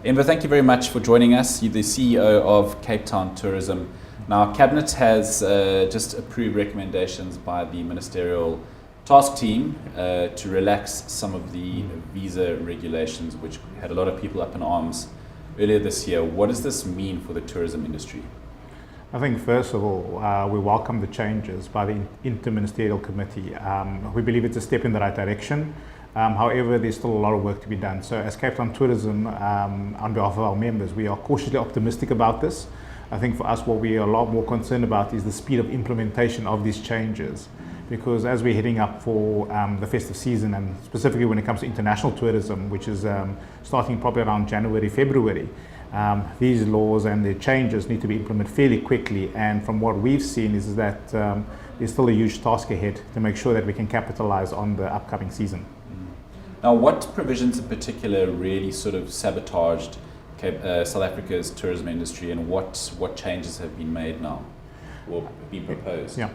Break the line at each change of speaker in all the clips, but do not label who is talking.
Enver, thank you very much for joining us. You're the CEO of Cape Town Tourism. Now, Cabinet has just approved recommendations by the Ministerial Task Team to relax some of the visa regulations, which had a lot of people up in arms earlier this year. What does this mean for the tourism industry?
I think first of all, we welcome the changes by the Interministerial Committee. We believe it's a step in the right direction. However, there's still a lot of work to be done. So as Cape Town Tourism, on behalf of our members, we are cautiously optimistic about this. I think for us, what we are a lot more concerned about is the speed of implementation of these changes. Because as we're heading up for the festive season, and specifically when it comes to international tourism, which is starting probably around January, February, these laws and the changes need to be implemented fairly quickly. And from what we've seen is that there's still a huge task ahead to make sure that we can capitalize on the upcoming season.
Now, what provisions in particular really sort of sabotaged South Africa's tourism industry, and what changes have been made now or been proposed?
Yeah,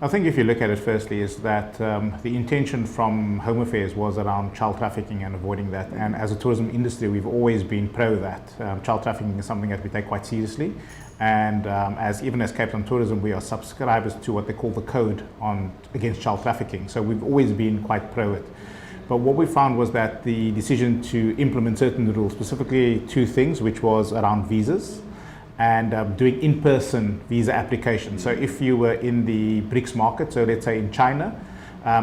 I think if you look at it firstly is that the intention from Home Affairs was around child trafficking and avoiding that. And as a tourism industry, we've always been pro that. Child trafficking is something that we take quite seriously. And even as Cape Town Tourism, we are subscribers to what they call the Code against Child Trafficking. So we've always been quite pro it. But what we found was that the decision to implement certain rules, specifically two things, which was around visas and doing in-person visa applications. So if you were in the BRICS market, so let's say in China,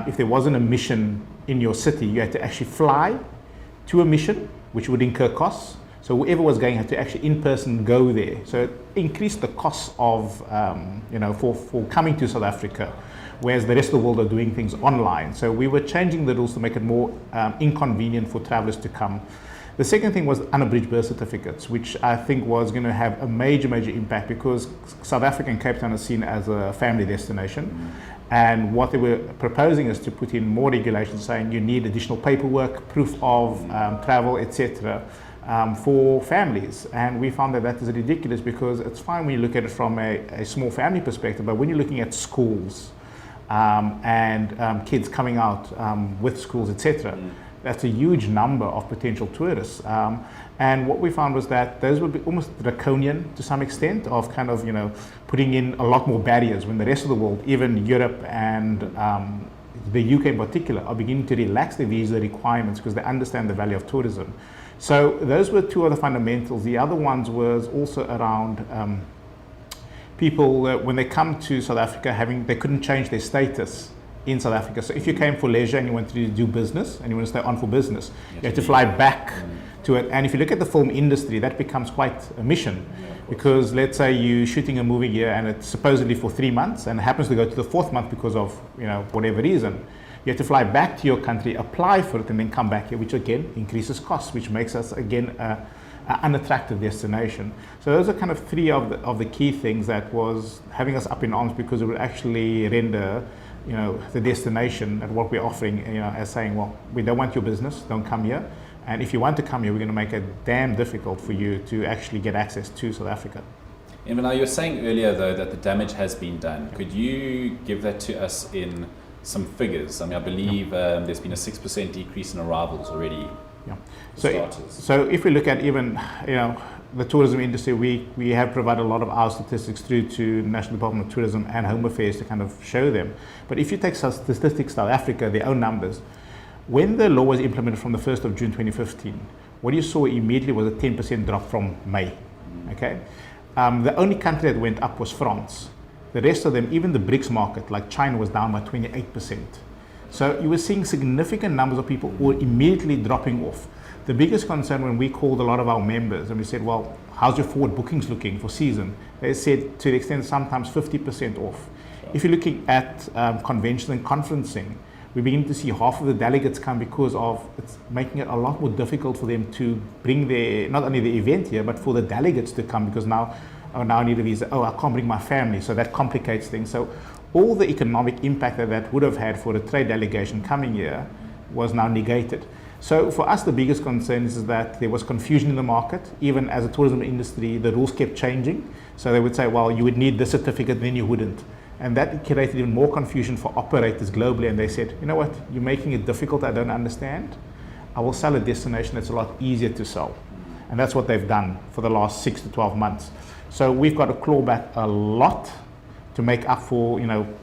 if there wasn't a mission in your city, you had to actually fly to a mission, which would incur costs. So whoever was going had to actually in-person go there. So it increased the costs of, for coming to South Africa, whereas the rest of the world are doing things online. So we were changing the rules to make it more inconvenient for travelers to come. The second thing was unabridged birth certificates, which I think was going to have a major impact because South Africa and Cape Town are seen as a family destination. And what they were proposing is to put in more regulations saying you need additional paperwork, proof of travel, etc. For families. And we found that is ridiculous because it's fine when you look at it from a small family perspective, but when you're looking at schools, and kids coming out with schools, etc. That's a huge number of potential tourists. And what we found was that those would be almost draconian to some extent of kind of, putting in a lot more barriers when the rest of the world, even Europe and the UK in particular, are beginning to relax the visa requirements because they understand the value of tourism. So those were two of the fundamentals. The other ones was also around people, when they come to South Africa, they couldn't change their status in South Africa. So if you came for leisure and you wanted to do business and you want to stay on for business, you have to fly back to it. And if you look at the film industry, that becomes quite a mission because let's say you're shooting a movie here and it's supposedly for 3 months and it happens to go to the 4th month because of whatever reason. You have to fly back to your country, apply for it, and then come back here, which again increases costs, which makes us again unattractive destination. So those are kind of three of the key things that was having us up in arms because it would actually render the destination and what we're offering as saying, well, we don't want your business, don't come here, and if you want to come here, we're going to make it damn difficult for you to actually get access to South Africa.
And now you were saying earlier though that the damage has been done. Could you give that to us in some figures? I mean, I believe there's been a 6% decrease in arrivals already.
Yeah. So if we look at even the tourism industry, we have provided a lot of our statistics through to National Department of Tourism and Home Affairs to kind of show them. But if you take Statistics South Africa, their own numbers, when the law was implemented from the 1st of June 2015, what you saw immediately was a 10% drop from May. Okay, the only country that went up was France. The rest of them, even the BRICS market, like China, was down by 28%. So you were seeing significant numbers of people who were immediately dropping off. The biggest concern when we called a lot of our members and we said, well, how's your forward bookings looking for season? They said to the extent sometimes 50% off. If you're looking at convention and conferencing, we're beginning to see half of the delegates come because of it's making it a lot more difficult for them to bring not only the event here, but for the delegates to come because now I need a visa. Oh, I can't bring my family. So that complicates things. So all the economic impact that would have had for a trade delegation coming here was now negated. So for us, the biggest concern is that there was confusion in the market. Even as a tourism industry, the rules kept changing. So they would say, well, you would need this certificate, then you wouldn't. And that created even more confusion for operators globally. And they said, you know what, you're making it difficult, I don't understand. I will sell a destination that's a lot easier to sell. And that's what they've done for the last 6 to 12 months. So we've got to claw back a lot to make up for,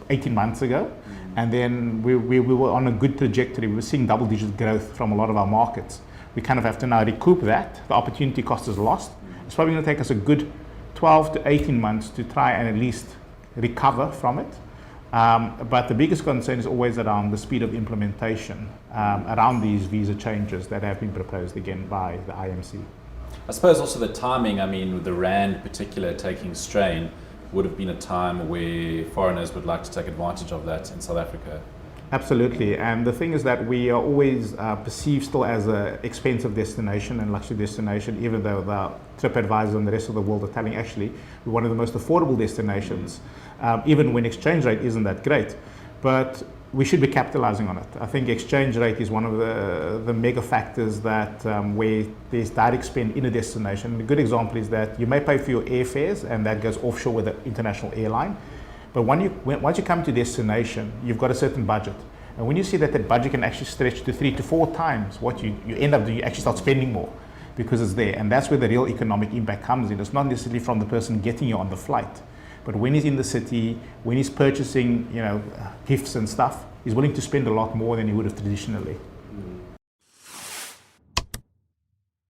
18 months ago. And then we were on a good trajectory. We were seeing double-digit growth from a lot of our markets. We kind of have to now recoup that. The opportunity cost is lost. It's probably going to take us a good 12 to 18 months to try and at least recover from it. But the biggest concern is always around the speed of implementation around these visa changes that have been proposed again by the IMC.
I suppose also the timing, with the Rand in particular taking strain, would have been a time where foreigners would like to take advantage of that in South Africa.
Absolutely, and the thing is that we are always perceived still as an expensive destination and luxury destination, even though the TripAdvisor and the rest of the world are telling actually we're one of the most affordable destinations, even when exchange rate isn't that great. But we should be capitalizing on it. I think exchange rate is one of the mega factors that where there's direct spend in a destination. A good example is that you may pay for your airfares and that goes offshore with an international airline. But once you come to destination, you've got a certain budget. And when you see that that budget can actually stretch to 3 to 4 times what you end up doing, you actually start spending more because it's there. And that's where the real economic impact comes in. It's not necessarily from the person getting you on the flight, but when he's in the city, when he's purchasing, gifts and stuff, he's willing to spend a lot more than he would have traditionally.